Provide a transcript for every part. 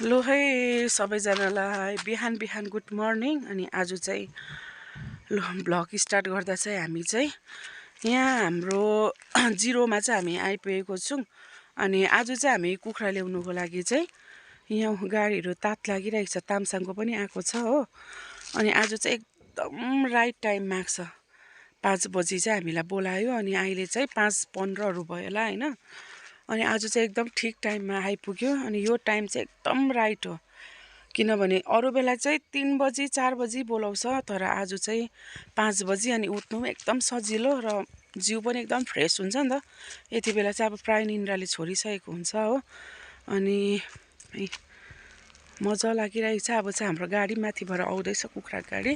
लो है सबैजनालाई बिहान बिहान गुड मर्निङ। अनि आज चाहिँ लो ब्लग स्टार्ट गर्दा चाहिँ हामी चाहिँ यहाँ हाम्रो जिरोमा चाहिँ हामी आइपुगेको छौँ। अनि आज चाहिँ हामी कुखुरा ल्याउनुको लागि चाहिँ यहाँ गाडीहरू तात लागिरहेको छ। तामसाङको पनि आएको छ हो। अनि आज चाहिँ एकदम राइट टाइममा आएको छ। 5 बजी चाहिँ हामीलाई बोलायो अनि अहिले चाहिँ 5:15 भयो होला हैन। अनि आज चाहिँ एकदम ठिक टाइममा आइपुग्यो। अनि यो टाइम चाहिँ एकदम राइट हो, किनभने अरू बेला चाहिँ 3 बजी 4 बजी बोलाउँछ, तर आज चाहिँ 5 बजी। अनि उठ्नु पनि एकदम सजिलो र जिउ पनि एकदम फ्रेस हुन्छ नि त। यति बेला चाहिँ अब प्राय निन्द्राले छोडिसकेको हुन्छ हो। अनि मजा लागिरहेको छ। अब चाहिँ हाम्रो गाडी माथिबाट आउँदैछ, कुखुरा गाडी।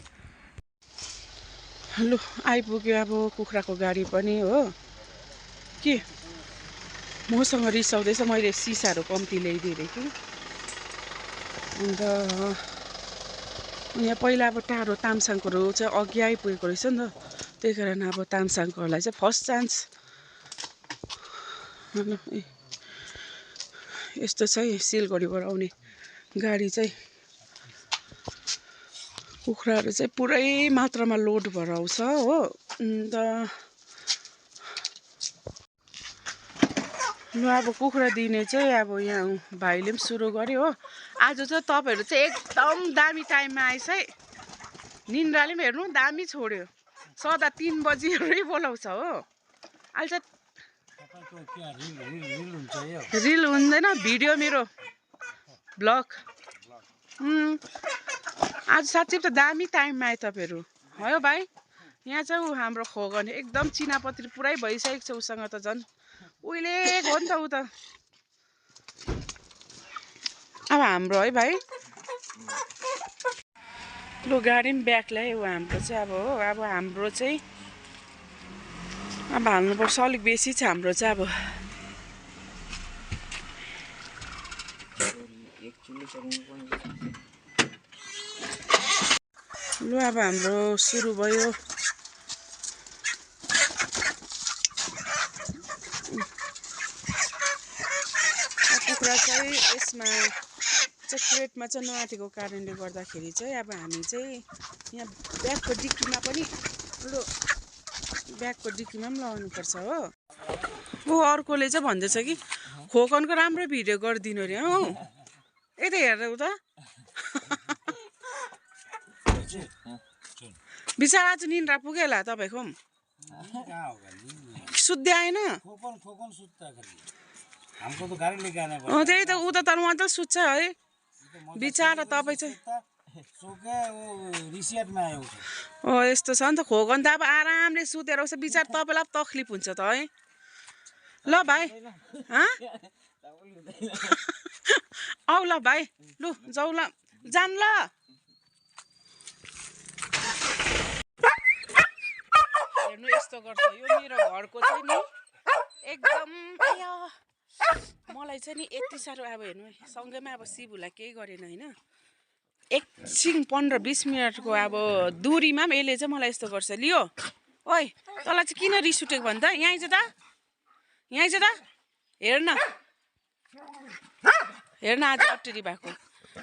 लु आइपुग्यो अब कुखुराको गाडी पनि हो। के मसँग रिसाउँदैछ, मैले सिसाहरू कम्ती ल्याइदिएँ कि। अन्त यहाँ पहिला अब टाढो तामसाङकोहरू चाहिँ अघि आइपुगेको रहेछ नि त, त्यही कारण अब तामसाङकोहरूलाई चाहिँ फर्स्ट चान्स। यस्तो चाहिँ सिलगढीबाट आउने गाडी चाहिँ कुखुराहरू चाहिँ पुरै मात्रामा लोड भएर आउँछ हो। अन्त ल अब कुखुरा दिने चाहिँ अब यहाँ भाइले पनि सुरु गर्यो हो। आज चाहिँ तपाईँहरू चाहिँ एकदम दामी टाइममा आएछ है। निन्द्राले पनि हेर्नु दामी छोड्यो। सदा 3 बजीहरू बोलाउँछ हो। अहिले चाहिँ रिल हुँदैन, भिडियो मेरो ब्लग। आज साँच्चै त दामी टाइममा आयो तपाईँहरू हो भाइ। यहाँ चाहिँ ऊ हाम्रो खोगने एकदम चिनापत्री पुरै भइसकेको छ। उसँग त झन् उहिलेको हो नि त ऊ त। अब हाम्रो है भाइ लु गाडी पनि ब्याक ल्यायो हाम्रो चाहिँ अब हो। अब हाम्रो चाहिँ अब हाल्नुपर्छ, अलिक बेसी छ हाम्रो चाहिँ अब। लु अब हाम्रो सुरु भयो। कुखुरा चाहिँ यसमा चाहिँ क्रेटमा चाहिँ नआँटेको कारणले गर्दाखेरि चाहिँ अब हामी चाहिँ यहाँ ब्यागको डिक्कीमा पनि लु ब्यागको डिक्कीमा पनि लगाउनुपर्छ हो। ऊ अर्कोले चाहिँ भन्दैछ कि खोकनको राम्रो भिडियो गरिदिनु अरे हौ। यता हेरेर उता बिचरा आज निन्द्रा पुग्यो होला तपाईँको पनि। सुत्दै आएन त्यही त। ऊ त तर मात्र सुत्छ है बिचरा। तपाईँ चाहिँ ओ यस्तो छ नि त। खोगन त अब आरामले सुतेर आउँछ बिचरा, तपाईँलाई पनि तक्लिफ हुन्छ त है। ल भाइ आऊ ल भाइ, लु जाऊ ल, जान ल। हेर्नु यस्तो गर्छ यो मेरो घरको चाहिँ नि एकदम। मलाई चाहिँ नि यति साह्रो अब हेर्नु सँगैमा अब शिवुलाई केही गरेन होइन। एकछिन 15-20 मिनटको अब दूरीमा पनि यसले चाहिँ मलाई यस्तो गर्छ। लियो ओइ तँलाई चाहिँ किन रिस उठेको भन् त, यहाँ आइज त, यहाँ आइज त। हेर्न हेर्न आज अटेरी भएको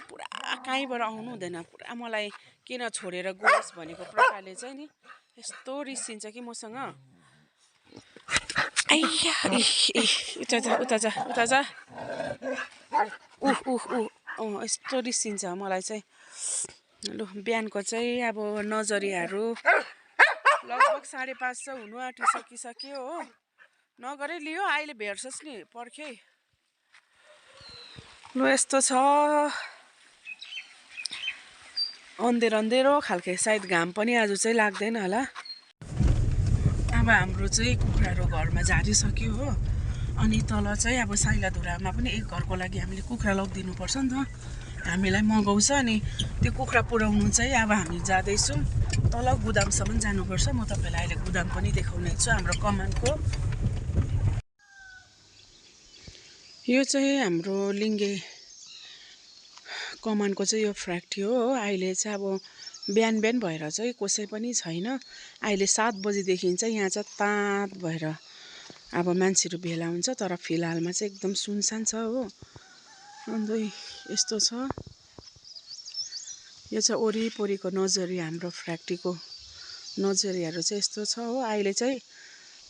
पुरा कहीँबाट आउनु हुँदैन। पुरा मलाई किन छोडेर गयोस् भनेको प्रकारले चाहिँ नि यस्तो रिसिन्छ कि मसँग। आइया उता जा उता जा उता जा। यस्तो रिसिन्छ मलाई चाहिँ। लु बिहानको चाहिँ अब नजरियाहरू लगभग 5:30 हुनु आँटिसकिसक्यो हो। नगरै लियो अहिले भेट्छस् नि पर्खे। लु यस्तो छ अन्धेरो खालके, सायद घाम पनि आज चाहिँ लाग्दैन होला। अब हाम्रो चाहिँ कुखुराहरू घरमा झारिसक्यो हो। अनि तल चाहिँ अब साइलाधुरामा पनि एक घरको लागि हामीले कुखुरा लगिदिनुपर्छ नि त। हामीलाई मगाउँछ अनि त्यो कुखुरा पुर्याउनु चाहिँ अब हामी जाँदैछौँ तल गुदामसम्म जानुपर्छ। म तपाईँलाई अहिले गुदाम पनि देखाउने छु हाम्रो कमानको। यो चाहिँ हाम्रो लिङ्गे कमानको चाहिँ यो फ्याक्ट्री हो। अहिले चाहिँ अब बिहान भएर चाहिँ कसै पनि छैन। अहिले 7 बजीदेखि चाहिँ यहाँ चाहिँ ताँत भएर अब मान्छेहरू भेला हुन्छ, तर फिलहालमा चाहिँ एकदम सुनसान छ हो। अन्त यस्तो छ। यो चाहिँ वरिपरिको नजरिया हाम्रो फ्याक्ट्रीको नजरियाहरू चाहिँ यस्तो छ हो। अहिले चाहिँ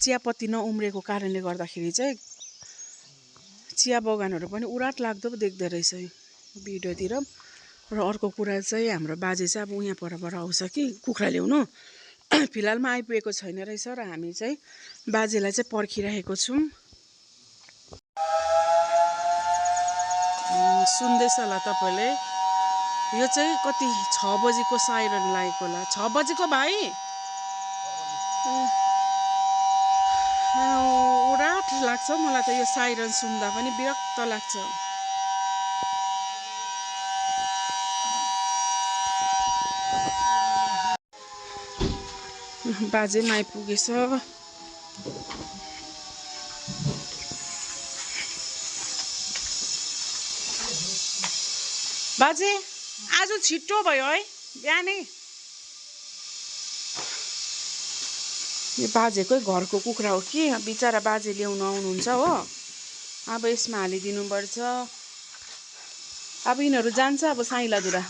चियापत्ती नउम्रेको कारणले गर्दाखेरि चाहिँ चिया बगानहरू पनि उराट लाग्दो पो देख्दो रहेछ भिडियोतिर। र अर्को कुरा चाहिँ हाम्रो बाजे चाहिँ अब यहाँ परबाट आउँछ कि कुखुरा ल्याउनु, फिलहालमा आइपुगेको छैन रहेछ र हामी चाहिँ बाजेलाई चाहिँ पर्खिरहेको छौँ। सुन्दैछ होला तपाईँले, यो चाहिँ कति 6 बजीको साइरन लागेको होला। 6 बजीको भाइ उराट लाग्छ मलाई त यो साइरन सुन्दा पनि विरक्त लाग्छ। बाजे पनि आइपुगेछ। बाजे आज छिट्टो भयो है बिहानै। यो बाजेकै घरको कुखुरा हो कि बिचरा बाजे ल्याउन आउनुहुन्छ हो। अब यसमा हालिदिनु पर्छ। अब यिनीहरू जान्छ अब साइलाधुरा।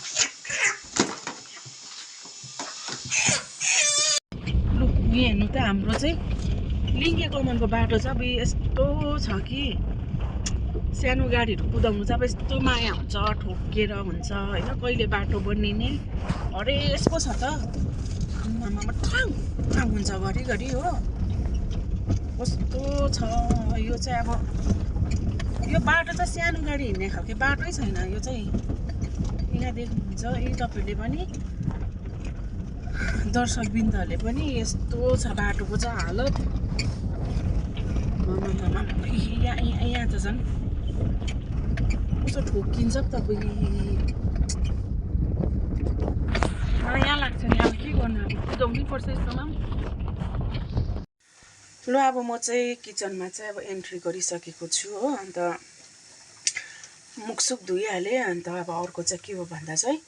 लु हेर्नु त हाम्रो चाहिँ लिङ्गे कमानको बाटो छ। अब यस्तो छ कि सानो गाडीहरू कुदाउनु चाहिँ अब यस्तो माया हुन्छ, ठोकेर हुन्छ होइन। कहिले बाटो बनिने हरेस पो छ त। ठाउँ हुन्छ घरिघरि हो। कस्तो छ यो चाहिँ। अब यो बाटो चाहिँ सानो गाडी हिँड्ने खालको बाटै छैन। यो चाहिँ यहाँ देख्नुहुन्छ यी तपाईँहरूले पनि, दर्शकबिन्दहरूले पनि यस्तो छ बाटोको चाहिँ हालत। यहाँ त झन् कस्तो ठोकिन्छ पो तपाईँ। मलाई यहाँ लाग्छ नि अब के गर्नु, अब कुदाउनै पर्छ यस्तोमा। ल अब म चाहिँ किचनमा चाहिँ अब एन्ट्री गरिसकेको छु हो। अन्त मुखसुख धोइहालेँ। अन्त अब अर्को चाहिँ के हो भन्दा चाहिँ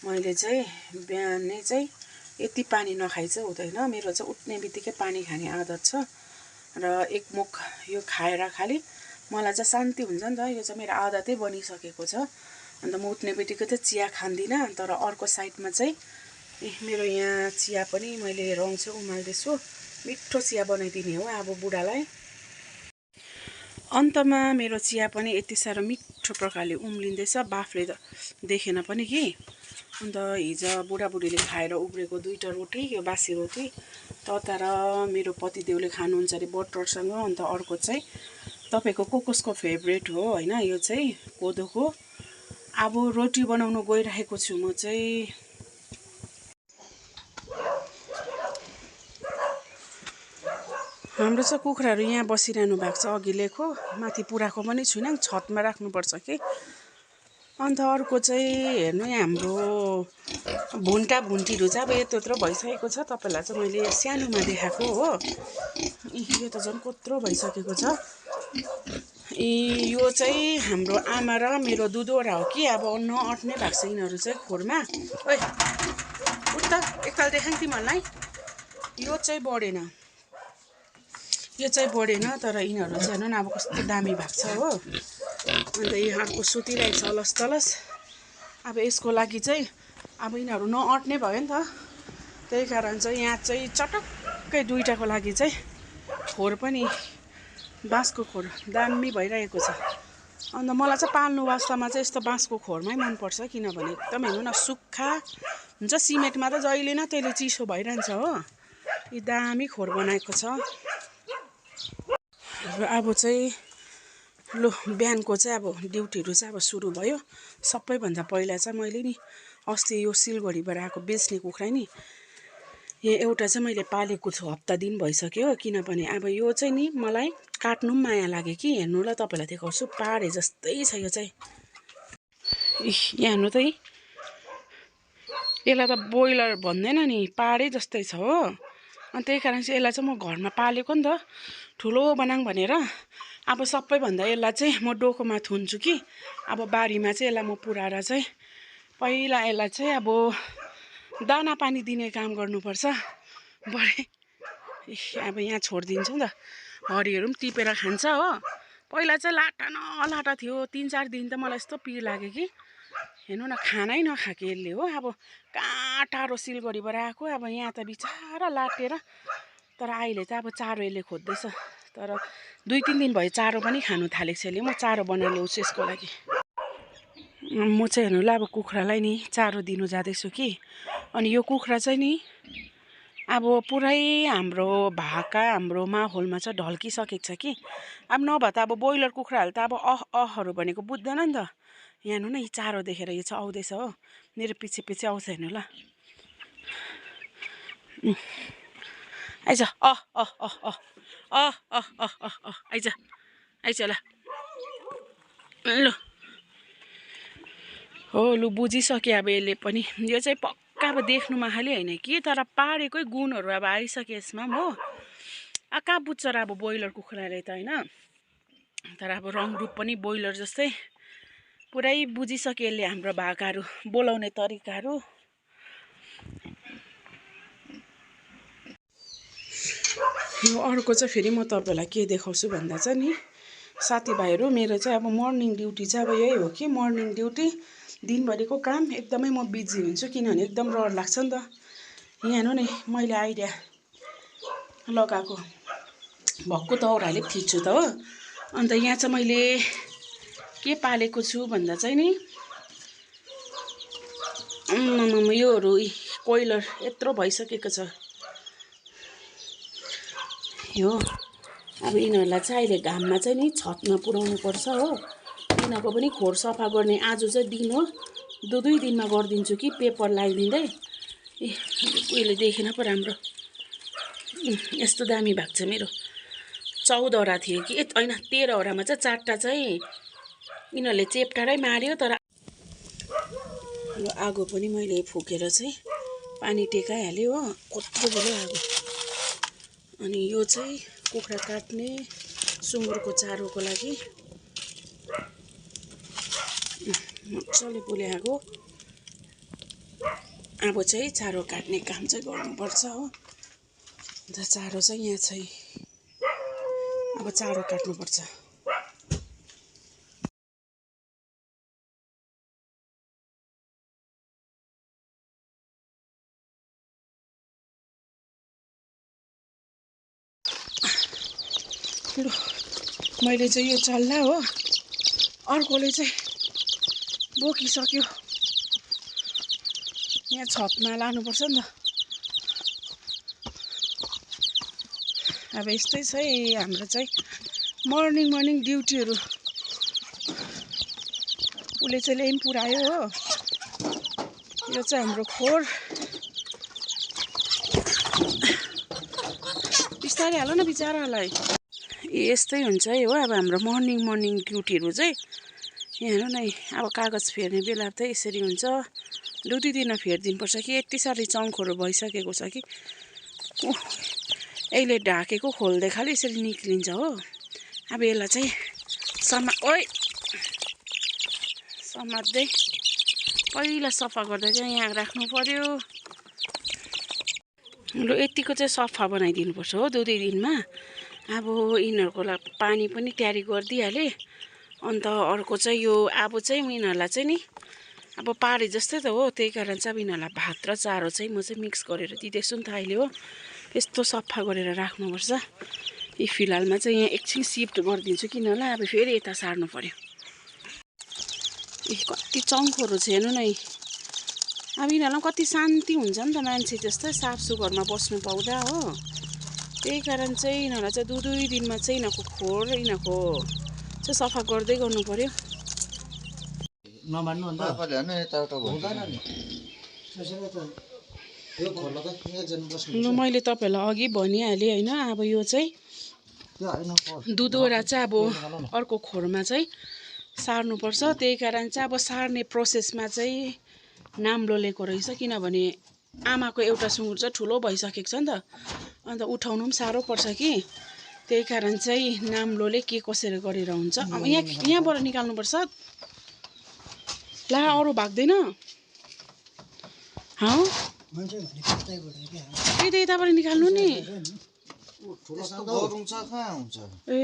मैले चाहिँ बिहानै चाहिँ यति पानी नखाइ चाहिँ हुँदैन। मेरो चाहिँ उठ्ने बित्तिकै पानी खाने आदत छ र एक मुख यो खाएर खालि मलाई चाहिँ शान्ति हुन्छ नि त। यो चाहिँ मेरो आदतै बनिसकेको छ। अन्त म उठ्ने बित्तिकै चाहिँ चिया खाँदिनँ। तर अर्को साइडमा चाहिँ मेरो यहाँ चिया पनि मैले रङ चाहिँ उमाल्दैछु। मिठो चिया बनाइदिने हो अब बुढालाई। अन्तमा मेरो चिया पनि यति साह्रो मिठो प्रकारले उम्लिँदैछ। बाफले त देखेन पनि कि। अन्त हिजो बुढाबुढीले खाएर उब्रेको 2टा रोटी, यो बासी रोटी तर मेरो पतिदेवले खानुहुन्छ अरे बटरसँग। अन्त अर्को चाहिँ तपाईँको कसको फेभरेट हो होइन, यो चाहिँ कोदोको। अब रोटी बनाउनु गइरहेको छु म चाहिँ। हाम्रो चाहिँ कुखुराहरू यहाँ बसिरहनु भएको छ। अघि लेखो माथि पुराको पनि छुइनँ, छतमा राख्नुपर्छ कि। अन्त अर्को चाहिँ हेर्नु हाम्रो भुन्टा भुन्टीहरू चाहिँ अब यत्रो यत्रो भइसकेको छ। तपाईँलाई चाहिँ मैले सानोमा देखाएको हो। यो त झन् कत्रो भइसकेको छ। यो चाहिँ हाम्रो आमा र मेरो दुधवटा हो कि। अब नअट्ने भएको छ यिनीहरू चाहिँ खोरमा। ओइ उठ त एकताल देखाएँ तिमीहरूलाई। यो चाहिँ बढेन, यो चाहिँ बढेन। तर यिनीहरू चाहिँ हेर्नु न अब कस्तो दामी भएको छ हो। अन्त यो अर्को सुतिरहेको छ अलस तलस। अब यसको लागि चाहिँ अब यिनीहरू नअट्ने भयो नि त। त्यही कारण चाहिँ यहाँ चाहिँ चटक्कै 2टाको लागि चाहिँ खोर पनि बाँसको खोर दामी भइरहेको छ। अन्त मलाई चाहिँ पाल्नु वास्तामा चाहिँ यस्तो बाँसको खोरमै मनपर्छ। किनभने एकदम हेर्नु न सुक्खा हुन्छ। सिमेन्टमा त जहिले न त्यसले चिसो भइरहन्छ हो। यो दामी खोर बनाएको छ। र अब चाहिँ लु बिहानको चाहिँ अब ड्युटीहरू चाहिँ अब सुरु भयो। सबैभन्दा पहिला चाहिँ मैले नि अस्ति यो सिलगढीबाट आएको बेच्ने कुखुरा नि यहाँ एउटा चाहिँ मैले पालेको छु। हप्ता दिन भइसक्यो। किनभने अब यो चाहिँ नि मलाई काट्नु पनि माया लाग्यो कि। हेर्नु ल तपाईँलाई देखाउँछु, पाडे जस्तै छ यो चाहिँ। यहाँ हेर्नु त यसलाई त ब्रोइलर भन्दैन नि, पाडे जस्तै छ हो। अनि त्यही कारण चाहिँ यसलाई चाहिँ म घरमा पालेको नि त, ठुलो बनाऊँ भनेर। अब सबैभन्दा यसलाई चाहिँ म डोकोमा थुन्छु कि। अब बारीमा चाहिँ यसलाई म पुऱ्याएर चाहिँ पहिला यसलाई चाहिँ अब दाना पानी दिने काम गर्नुपर्छ। बढी अब यहाँ छोडिदिन्छु नि त, हरिहरू पनि टिपेर खान्छ हो। पहिला चाहिँ लाटा न लाटा थियो 3-4 दिन त मलाई यस्तो पिर लाग्यो कि हेर्नु न खानै नखाएको यसले हो अब कहाँ टाढो सिलगढीबाट आएको अब यहाँ त बिचारा लाटेर तर अहिले चाहिँ अब चारो यसले खोज्दैछ तर 2-3 दिन भयो चारो पनि खानु थालेको छ यसले म चारो बनाएर ल्याउँछु यसको लागि म चाहिँ हेर्नु ल अब कुखुरालाई नि चारो दिनु जाँदैछु कि अनि यो कुखुरा चाहिँ नि अब पुरै हाम्रो भाका हाम्रो माहौलमा चाहिँ ढल्किसकेको छ कि अब नभए त अब ब्रोइलर कुखुराहरू त अब अहहरू भनेको बुझ्दैन नि त यहाँ हेर्नु न यी चारो देखेर यो चाहिँ आउँदैछ हो मेरो पछि पछि आउँछ हेर्नु ल आइज आइज आइज ल ल हो लु बुझिसक्यो अब यसले पनि यो चाहिँ पक्का अब देख्नुमा खालि होइन कि तर पारेकै गुणहरू अब आइसक्यो यसमा हो कहाँ बुझ्छ र अब ब्रोइलर कुखुराले त होइन तर अब रङरूप पनि ब्रोइलर जस्तै पुरै बुझिसक्यो यसले हाम्रो भाकाहरू बोलाउने तरिकाहरू यो अर्को चाहिँ फेरि म तपाईँलाई के देखाउँछु भन्दा चाहिँ नि साथीभाइहरू मेरो चाहिँ अब मर्निङ ड्युटी चाहिँ अब यही हो कि मर्निङ ड्युटी दिनभरिको काम एकदमै म बिजी हुन्छु किनभने एकदम डर लाग्छ नि त यहाँ हेर्नु नि मैले आइडिया लगाएको भक्कु दाउराले थिच्छु त हो अन्त यहाँ चाहिँ मैले के पालेको छु भन्दा चाहिँ नि योहरू कोइलर यत्रो भइसकेको छ यो अब यिनीहरूलाई चाहिँ अहिले घाममा चाहिँ नि छतमा पुर्याउनु पर्छ हो यिनीहरूको पनि खोर सफा गर्ने आज चाहिँ दिन हो 2 दिनमा गरिदिन्छु कि पेपर लगाइदिँदै ए उहिले देखेन पो राम्रो यस्तो दामी भएको छ मेरो 14वटा थियो कि होइन 13वटामा चाहिँ 4टा चाहिँ यिनीहरूले चेप्टारै मार्यो तर यो आगो पनि मैले फुकेर चाहिँ पानी टेकाइहाल्यो हो कत्रो बेला आगो अनि यो चाहिँ कुखुरा काट्ने सुँगुरको चारोको लागि मजाले बोले आगो अब चाहिँ चारो काट्ने काम चाहिँ गर्नुपर्छ हो अन्त चारो चाहिँ यहाँ चाहिँ अब चारो काट्नुपर्छ लु मैले चाहिँ यो चल्ला हो अर्कोले चाहिँ बोकिसक्यो यहाँ छतमा लानुपर्छ नि त अब यस्तै छ है हाम्रो चाहिँ मर्निङ ड्युटीहरू उसले चाहिँ ल्याइ पुऱ्यायो हो यो चाहिँ हाम्रो खोर बिस्तारै हाल न बिचारालाई यस्तै हुन्छ है हो अब हाम्रो मर्निङ ड्युटीहरू चाहिँ यहाँ हेर्नु न अब कागज फेर्ने बेला त यसरी हुन्छ 2 दिन फेरिदिनुपर्छ कि यति साह्रै चङ्खोहरू भइसकेको छ कि यसले ढाकेको खोल्दै खालि यसरी निक्लिन्छ हो अब यसलाई चाहिँ समात्दै पहिला सफा गर्दा चाहिँ यहाँ राख्नु पर्यो लु यतिको चाहिँ सफा बनाइदिनुपर्छ हो 2 दिनमा अब यिनीहरूको लागि पानी पनि तयारी गरिदिइहालेँ अन्त अर्को चाहिँ यो अब चाहिँ यिनीहरूलाई चाहिँ नि अब पारे जस्तै त हो त्यही कारण चाहिँ अब यिनीहरूलाई भात र चारो चाहिँ म चाहिँ मिक्स गरेर दिँदैछु नि त अहिले हो यस्तो सफा गरेर राख्नुपर्छ यी फिलहालमा चाहिँ यहाँ एकछिन सिफ्ट गरिदिन्छु किनभने अब फेरि यता सार्नु पर्यो ए कति चङ्खोहरू छ हेर्नु न अब यिनीहरूलाई कति शान्ति हुन्छ नि त मान्छे जस्तै साफ सुग्घरमा बस्नु पाउँदा हो त्यही कारण चाहिँ यिनीहरूलाई चाहिँ 2 दिनमा चाहिँ यिनीहरूको खोर यिनीहरूको चाहिँ सफा गर्दै गर्नु पर्यो नमान्नु अन्त लु मैले तपाईँहरूलाई अघि भनिहालेँ होइन अब यो चाहिँ 2वटा चाहिँ अब अर्को खोरमा चाहिँ सार्नुपर्छ त्यही कारण चाहिँ अब सार्ने प्रोसेसमा चाहिँ नाम्लो लिएको रहेछ किनभने आमाको एउटा सुँगुर चाहिँ ठुलो भइसकेको छ नि त अन्त उठाउनु पनि साह्रो पर्छ कि त्यही कारण चाहिँ नाम्लोले के कसरी गरेर हुन्छ अब यहाँबाट निकाल्नुपर्छ ला अरू भाग्दैन यताबाट निकाल्नु नि ए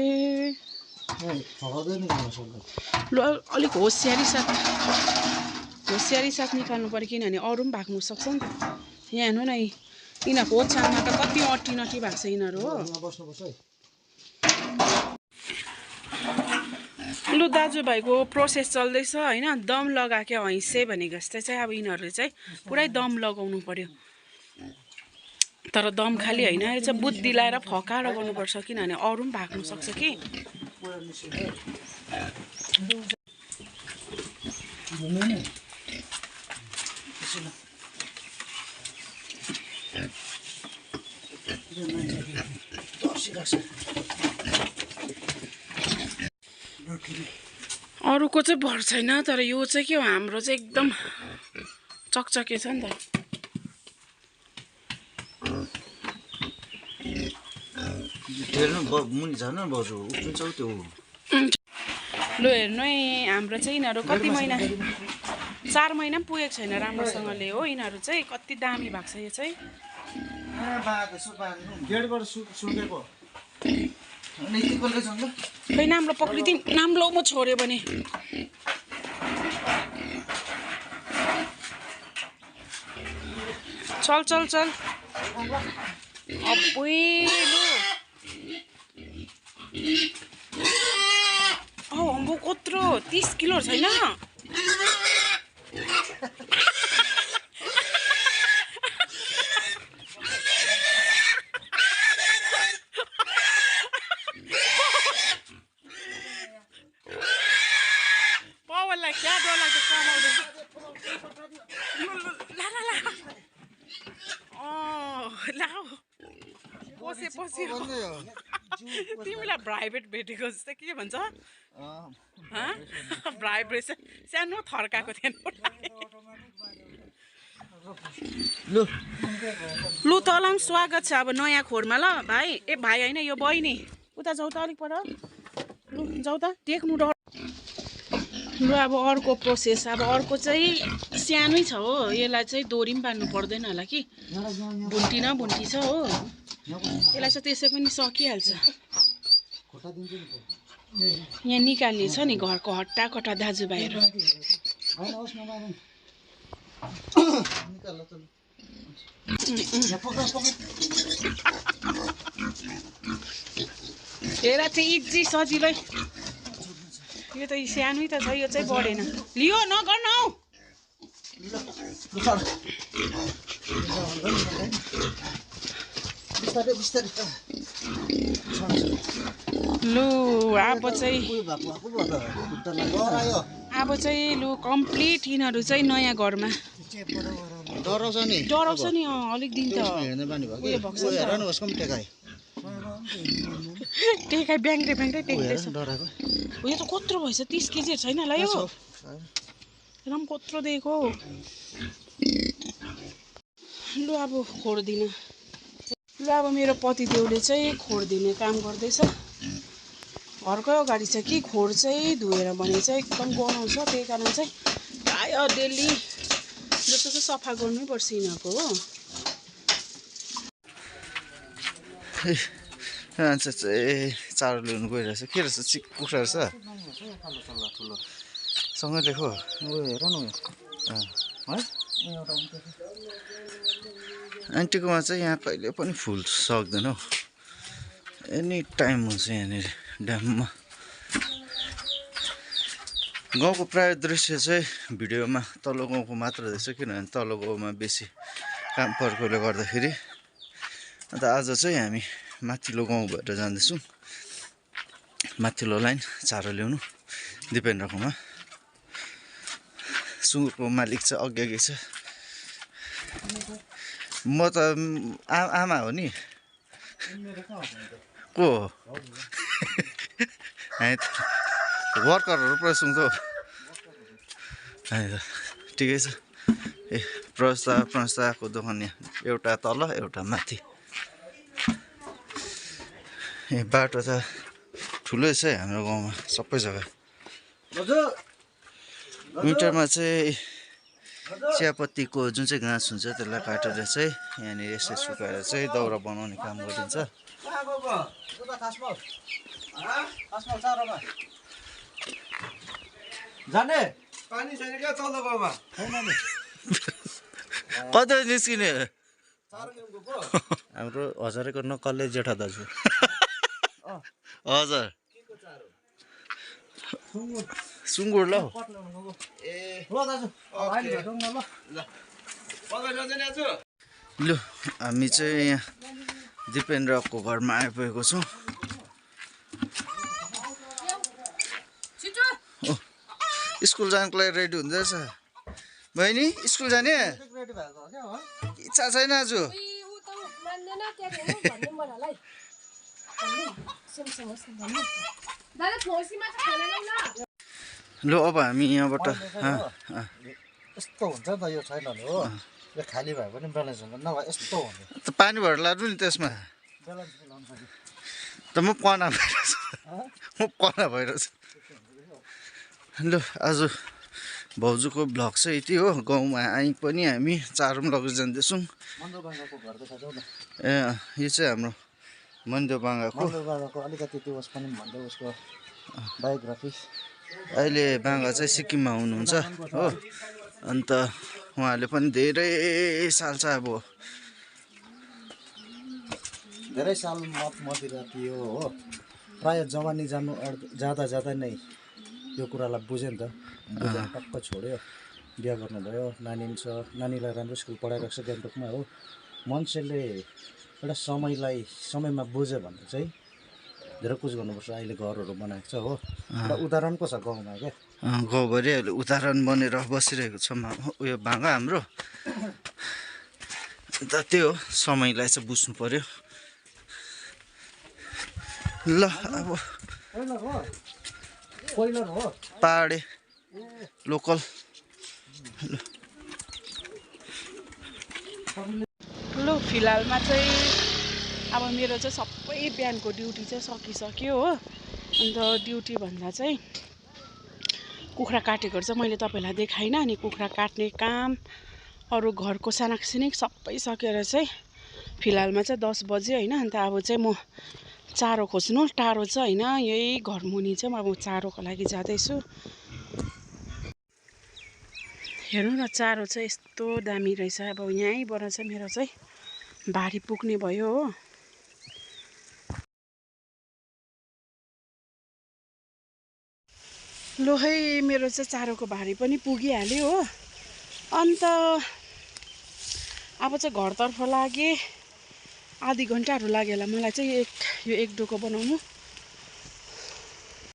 लु अलिक होसियारी साथ निकाल्नु पर्यो किनभने अरू पनि भाग्नु सक्छ नि त। यहाँ हेर्नु न यिनीहरूको ओछ्यानमा त कति अट्टी नटी भएको छ यिनीहरू हो। लु दाजुभाइको प्रोसेस चल्दैछ होइन। दम लगाके हैँसे भनेको जस्तै चाहिँ अब यिनीहरूले चाहिँ पुरै दम लगाउनु पर्यो। तर दम खाली होइन, यो चाहिँ बुद्धि लाएर फकाएर गर्नुपर्छ किनभने अरू पनि भाग्नु सक्छ कि। अरूको चाहिँ भर छैन, तर यो चाहिँ के हो हाम्रो चाहिँ एकदम चकचके छ नि त। लु हेर्नु है हाम्रो चाहिँ यिनीहरू कति महिना 4 महिना पनि पुगेको छैन राम्रोसँगले हो। यिनीहरू चाहिँ कति दामी भएको छ यो चाहिँ। खै नाम्लो पक्रिदिन्, नाम्लो म छोड्यो भने। चल चल चल अपुई लु अम्बो कत्रो 30 किलो छैन। पवनलाई क्या डर लाग्दो कमाउँदैछ। पछि तिमीलाई प्राइभेट भेटेको जस्तै के भन्छ भाइब्रेसन सानो थर्काएको थिएन। लु तँलाई पनि स्वागत छ अब नयाँ खोरमा ल भाइ। ए भाइ होइन यो बहिनी, उता जाऊ त अलिक पर। लु जाऊ त टेक्नु डर। लु अब अर्को प्रोसेस, अब अर्को चाहिँ सानै छ हो। यसलाई चाहिँ दोरी पनि बान्नु पर्दैन होला कि, भुन्टी न भुन्टी छ हो। यसलाई चाहिँ त्यसै पनि सकिहाल्छ। यहाँ निकाल्ने छ नि घरको हट्टा कट्टा दाजुभाइहरू। हेर चाहिँ इजी सजिलै। यो त सानै त छ, यो चाहिँ बढेन। लियो नगर्न हौ। लु अब चाहिँ लु कम्प्लिट यिनीहरू चाहिँ नयाँ घरमा डराउँछ नि अलिक दिन त उयो भएको छ। टेकाइ ब्याङ्ग्रे टेक्दैछ। यो त कत्रो भएछ, 30 केजी छैन होला यो। एकदम कत्रो दिएको। लु अब खोर्दिनँ। लु अब मेरो पतिदेवले चाहिँ खोर्दिने काम गर्दैछ। घरकै अगाडि छ कि खोर चाहिँ धोएर भने चाहिँ एकदम गनाउँछ। त्यही कारण चाहिँ प्रायः डेली जस्तो चाहिँ सफा गर्नै पर्छ यिनीहरूको हो। मान्छे चाहिँ चारो ल्याउनु गइरहेछ। के रहेछ कुखुरा रहेछ सँगै लेखो। हेर न आन्टीकोमा चाहिँ यहाँ कहिले पनि फुल सक्दैन हौ। एनी टाइम हुन्छ यहाँनिर ड्याममा। गाउँको प्रायः दृश्य चाहिँ भिडियोमा तल्लो गाउँको मात्र देख्छ, किनभने तल्लो गाउँमा बेसी काम परेकोले गर्दाखेरि। अन्त आज चाहिँ हामी माथिल्लो गाउँ भएर जाँदैछौँ। माथिल्लो लाइन चारो ल्याउनु दिपेन्द्रकोमा। सुँगुरको मालिक चाहिँ अघि छ। म त आमा हो नि। को हो? वर्करहरू पुरा सुन्छौ। ठिकै छ। ए प्रस्ताको दोकान यहाँ एउटा तल एउटा माथि। ए बाटो त ठुलै छ हाम्रो गाउँमा सबै जग्गा। विन्टरमा चाहिँ चियापत्तीको जुन चाहिँ घाँस हुन्छ त्यसलाई काटेर चाहिँ यहाँनिर यसरी सुकाएर चाहिँ दाउरा बनाउने काम गरिन्छ। अस्पताल चारोमा जाने पानी छैन क्या तल गाउँमा छैन नि कता निस्किने हाम्रो हजारेको नक्कलले जेठा दाजु हजुर सुँगुर ल ए ल दाजु अहिले भेटौँ न ल पकाइ जान्छ नि आज लु हामी चाहिँ यहाँ दिपेन्द्रको घरमा आइपुगेको छौँ स्कुल जानको लागि रेडी हुँदैछ बहिनी स्कुल जाने रेडी भएको हो क्या हो इच्छा छैन आज लु अब हामी यहाँबाट यस्तो हुन्छ नि त यो छैन नि हो यो खाली भए पनि ब्यालेन्स हुन्छ नभए यस्तो हुन्छ पानी भएर लानु नि त्यसमा ब्यालेन्स मिलाउनु पर्यो त म कना भइरहेछु म कना भइरहेछु लु आज भाउजूको भ्लग चाहिँ यति हो गाउँमा आइ पनि हामी चारौँ लगेर जाँदैछौँ मन्दुरबाङ्गाको घर देखा जाउँ न ए यो चाहिँ हाम्रो मन्दिरबाङ्गाको मन्दुरबाङ्गाको अलिकति त्यो उस पनि भन्दै उसको बायोग्राफी अहिले बाङ्गा चाहिँ सिक्किममा हुनुहुन्छ हो अन्त उहाँले पनि धेरै साल चाहिँ अब धेरै साल मत मदिरा पियो हो प्रायः जवानी जाँदा जाँदा नै यो कुरालाई बुझ्यो नि त बुझेर टक्क छोड्यो बिहा गर्नुभयो नानी पनि छ नानीलाई राम्रो स्कुल पढाइरहेको छ गान्तोकमा हो मान्छेले एउटा समयमा बुझ्यो भने चाहिँ धेरै कुछ गर्नुपर्छ अहिले घरहरू बनाएको छ हो एउटा उदाहरणको छ गाउँमा क्या गाउँभरि अहिले उदाहरण बनेर बसिरहेको छ उयो बाङ्गा हाम्रो अन्त त्यो हो समयलाई चाहिँ बुझ्नु पर्यो ल अब पहिलो हो पाहाडे लोकल लु फिलहालमा चाहिँ अब मेरो चाहिँ सबै बिहानको ड्युटी चाहिँ सकिसक्यो हो अन्त ड्युटी भन्दा चाहिँ कुखुरा काटेकोहरू चाहिँ मैले तपाईँलाई देखाइनँ अनि कुखुरा काट्ने काम अरू घरको सानाकसिनिक सबै सकेर चाहिँ फिलहालमा चाहिँ 10 बज्यो होइन अन्त अब चाहिँ म चारो खोज्नु टाढो छ होइन यही घर मुनि चाहिँ अब चारोको लागि जाँदैछु हेर्नु न चारो चाहिँ यस्तो दामी रहेछ अब यहीँबाट चाहिँ मेरो चाहिँ भारी पुग्ने भयो हो लु है मेरो चाहिँ चारोको भारी पनि पुगिहाल्यो हो अन्त अब चाहिँ घरतर्फ लागेँ आधी घन्टाहरू लाग्यो होला मलाई चाहिँ यो एक डोको बनाउनु